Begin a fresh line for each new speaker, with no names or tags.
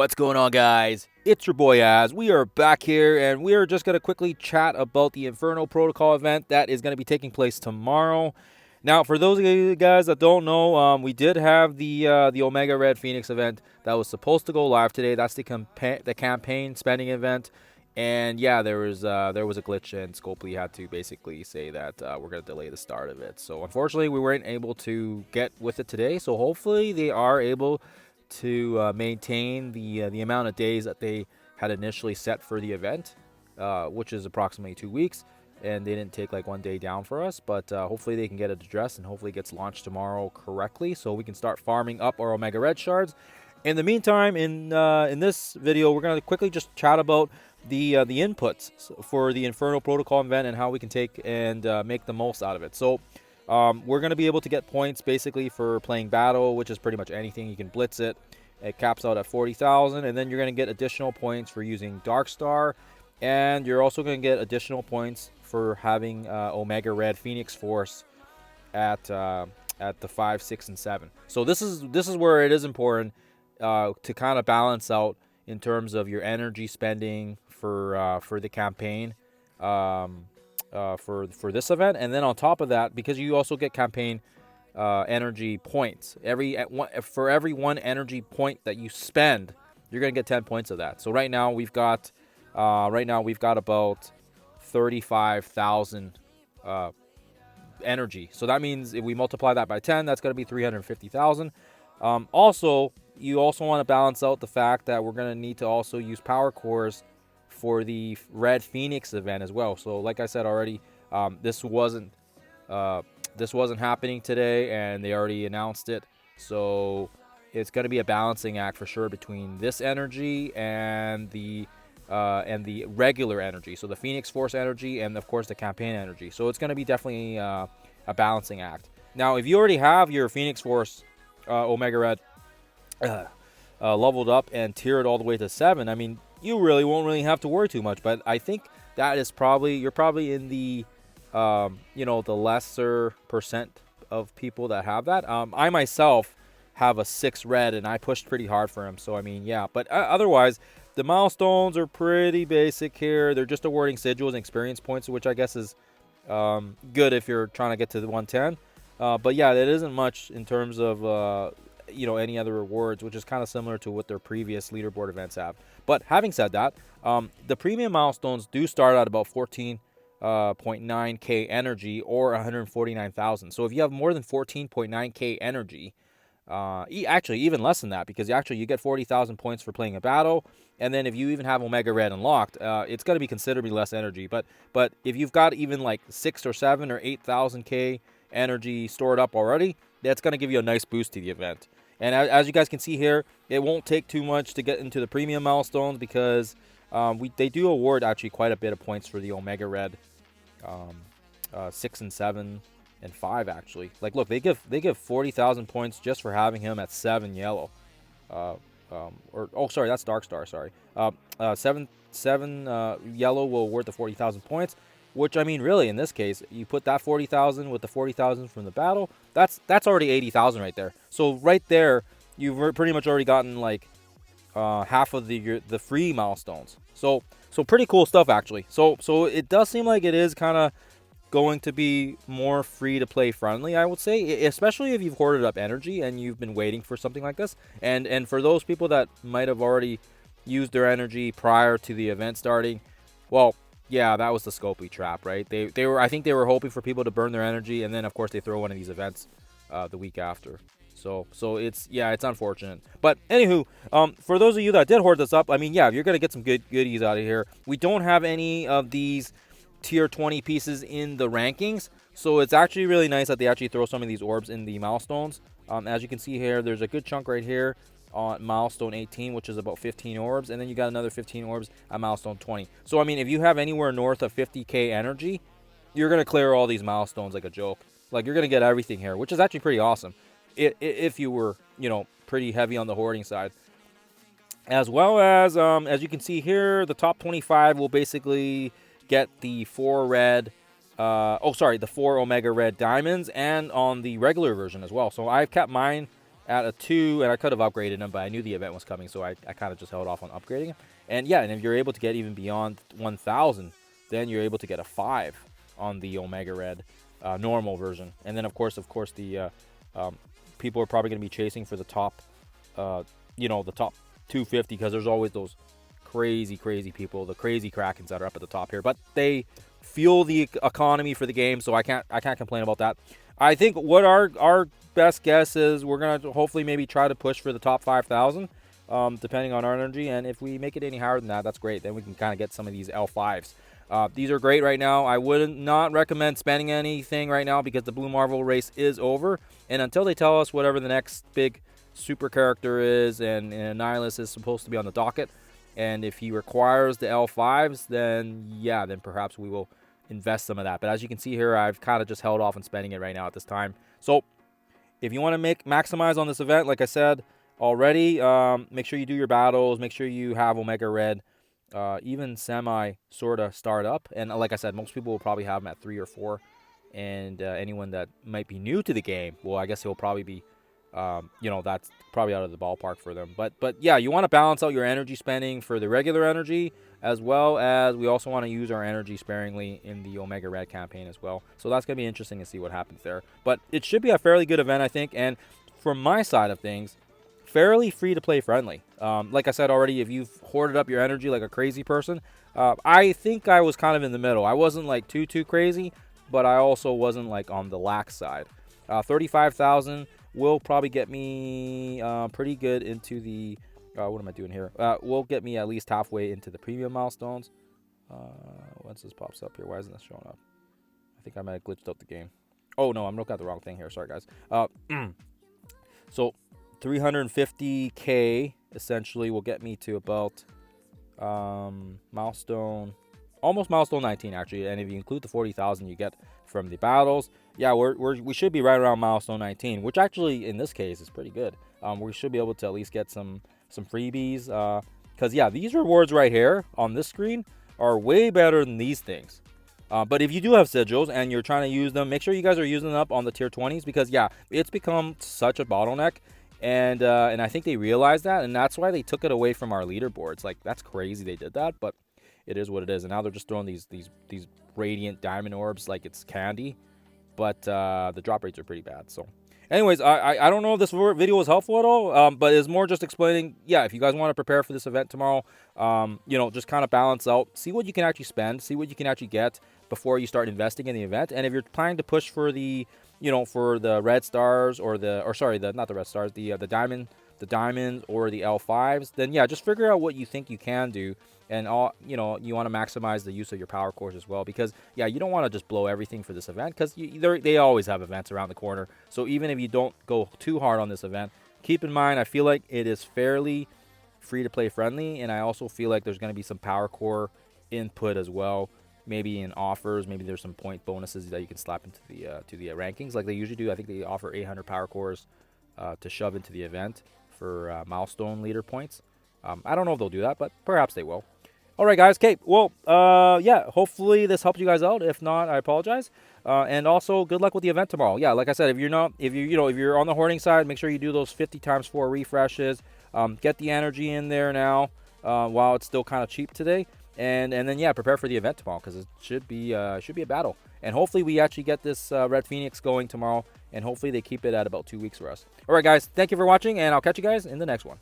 What's going on, guys? It's your boy Az. We are back here, and we are just going to quickly chat about the Inferno Protocol event that is going to be taking place tomorrow. Now, for those of you guys that don't know, we did have the Omega Red Phoenix event that was supposed to go live today. That's the campaign spending event, and yeah, there was a glitch, and Scopely had to basically say that we're going to delay the start of it. So unfortunately, we weren't able to get with it today. So hopefully, they are able to maintain the amount of days that they had initially set for the event, which is approximately 2 weeks, and they didn't take like 1 day down for us. But hopefully they can get it addressed, and hopefully it gets launched tomorrow correctly, so we can start farming up our Omega Red shards. In the meantime, in this video, we're going to quickly just chat about the inputs for the Inferno Protocol event and how we can take and make the most out of it. So we're going to be able to get points basically for playing battle, which is pretty much anything. You can blitz it. It caps out at 40,000, and then you're going to get additional points for using Dark Star, and you're also going to get additional points for having Omega Red Phoenix Force at the 5, 6, and 7. So this is where it is important to kind of balance out in terms of your energy spending for the campaign. For this event, and then on top of that, because you also get campaign energy points for every 1 energy point that you spend, you're gonna get 10 points of that. So right now we've got about 35,000 energy. So that means if we multiply that by 10, that's gonna be 350,000. Also, you also want to balance out the fact that we're gonna need to also use power cores for the Red Phoenix event as well. So like I said already, this wasn't happening today, and they already announced it. So it's going to be a balancing act for sure between this energy and the regular energy. So the Phoenix Force energy and of course the campaign energy. So it's going to be definitely a balancing act. Now, if you already have your Phoenix Force Omega Red leveled up and tiered all the way to 7, I mean, you really won't have to worry too much. But I think that is you're probably in the the lesser percent of people that have that. I myself have a 6 red, and I pushed pretty hard for him. So I mean, yeah. But otherwise, the milestones are pretty basic here. They're just awarding sigils and experience points, which I guess is good if you're trying to get to the 110. But yeah, that isn't much in terms of any other rewards, which is kind of similar to what their previous leaderboard events have. But having said that, the premium milestones do start at about 14.9k energy or 149,000. So if you have more than 14.9k energy, actually even less than that, because you get 40,000 points for playing a battle, and then if you even have Omega Red unlocked, it's going to be considerably less energy. But if you've got even like 6 or 7 or 8,000k energy stored up already, that's going to give you a nice boost to the event. And as you guys can see here, it won't take too much to get into the premium milestones, because they do award actually quite a bit of points for the Omega Red 6 and 7 and 5 actually. Like, look, they give 40,000 points just for having him at 7 yellow. Sorry, that's Dark Star. Sorry, 7 yellow will award the 40,000 points. Which, I mean, really, in this case, you put that 40,000 with the 40,000 from the battle, that's already 80,000 right there. So right there, you've pretty much already gotten like half of the free milestones. So pretty cool stuff actually. So it does seem like it is kind of going to be more free to play friendly, I would say, especially if you've hoarded up energy and you've been waiting for something like this. And for those people that might have already used their energy prior to the event starting, well, yeah, that was the Scopely trap, right? I think they were hoping for people to burn their energy, and then of course they throw one of these events the week after. So it's unfortunate. But anywho, for those of you that did hoard this up, I mean, yeah, you're gonna get some good goodies out of here. We don't have any of these tier 20 pieces in the rankings, so it's actually really nice that they actually throw some of these orbs in the milestones. As you can see here, there's a good chunk right here on milestone 18, which is about 15 orbs, and then you got another 15 orbs at milestone 20. So I mean, if you have anywhere north of 50k energy, you're gonna clear all these milestones like a joke. Like, you're gonna get everything here, which is actually pretty awesome if you were pretty heavy on the hoarding side. As well as you can see here, the top 25 will basically get the 4 Omega Red diamonds, and on the regular version as well. So I've kept mine at a 2, and I could have upgraded him, but I knew the event was coming, so I kind of just held off on upgrading him. And yeah, and if you're able to get even beyond 1,000, then you're able to get a 5 on the Omega Red normal version. And then of course the people are probably going to be chasing for the top, you know, the top 250, because there's always those crazy people, the crazy Krakens that are up at the top here. But they fuel the economy for the game, so I can't complain about that. I think what our best guess is we're gonna hopefully maybe try to push for the top 5,000, depending on our energy. And if we make it any higher than that, that's great. Then we can kind of get some of these L5s. These are great right now. I would not recommend spending anything right now because the Blue Marvel race is over, and until they tell us whatever the next big super character is, and Nihilus is supposed to be on the docket, and if he requires the L5s, then yeah, then perhaps we will invest some of that. But as you can see here, I've kind of just held off on spending it right now at this time. So if you want to maximize on this event, like I said already, make sure you do your battles, make sure you have Omega Red, even semi sort of start up. And like I said, most people will probably have them at 3 or 4, and anyone that might be new to the game, well, I guess he'll probably be you know, that's probably out of the ballpark for them. But yeah, you want to balance out your energy spending for the regular energy, as well as we also want to use our energy sparingly in the Omega Red campaign as well. So that's going to be interesting to see what happens there. But it should be a fairly good event, I think. And from my side of things, fairly free to play friendly. Like I said already, if you've hoarded up your energy like a crazy person, I think I was kind of in the middle. I wasn't like too crazy, but I also wasn't like on the lax side. 35,000 will probably get me pretty good into the what am I doing here? Will get me at least halfway into the premium milestones. Once this pops up here, why isn't this showing up? I think I might have glitched out the game. Oh no, I'm looking at the wrong thing here. Sorry guys. So 350k essentially will get me to about milestone, almost milestone 19 actually. And if you include the 40,000 you get from the battles, yeah, we should be right around milestone 19, which actually in this case is pretty good. We should be able to at least get some freebies, because yeah, these rewards right here on this screen are way better than these things. But if you do have sigils and you're trying to use them, make sure you guys are using them up on the tier 20s, because yeah, it's become such a bottleneck, and I think they realized that, and that's why they took it away from our leaderboards. Like, that's crazy they did that, but it is what it is. And now they're just throwing these radiant diamond orbs like it's candy, but the drop rates are pretty bad. So anyways, I don't know if this video was helpful at all, but it's more just explaining, yeah, if you guys want to prepare for this event tomorrow, you know, just kind of balance out, see what you can actually spend, see what you can actually get before you start investing in the event. And if you're planning to push for the, you know, for the red stars or not the red stars, the diamonds or the L5s, then yeah, just figure out what you think you can do. And you know, you want to maximize the use of your power cores as well, because yeah, you don't want to just blow everything for this event, because they always have events around the corner. So even if you don't go too hard on this event, keep in mind, I feel like it is fairly free to play friendly, and I also feel like there's going to be some power core input as well, maybe in offers, maybe there's some point bonuses that you can slap into the rankings like they usually do. I think they offer 800 power cores to shove into the event for milestone leader points. I don't know if they'll do that, but perhaps they will. All right, guys. Okay. Well, yeah. Hopefully this helped you guys out. If not, I apologize. And also, good luck with the event tomorrow. Yeah, like I said, if you're on the hoarding side, make sure you do those 50 times 4 refreshes. Get the energy in there now while it's still kind of cheap today. And then yeah, prepare for the event tomorrow, because it should be a battle. And hopefully we actually get this Red Phoenix going tomorrow, and hopefully they keep it at about 2 weeks for us. All right, guys. Thank you for watching, and I'll catch you guys in the next one.